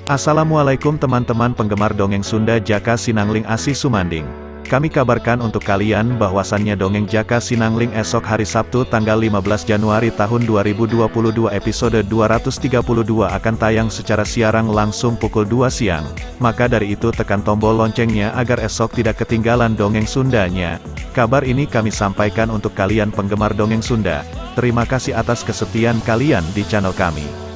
Assalamualaikum teman-teman penggemar dongeng Sunda Jaka Sinangling Asi Sumanding. Kami kabarkan untuk kalian bahwasannya dongeng Jaka Sinangling esok hari Sabtu tanggal 15 Januari tahun 2022 episode 232 akan tayang secara siaran langsung pukul 2 siang. Maka dari itu tekan tombol loncengnya agar esok tidak ketinggalan dongeng Sundanya. Kabar ini kami sampaikan untuk kalian penggemar dongeng Sunda. Terima kasih atas kesetiaan kalian di channel kami.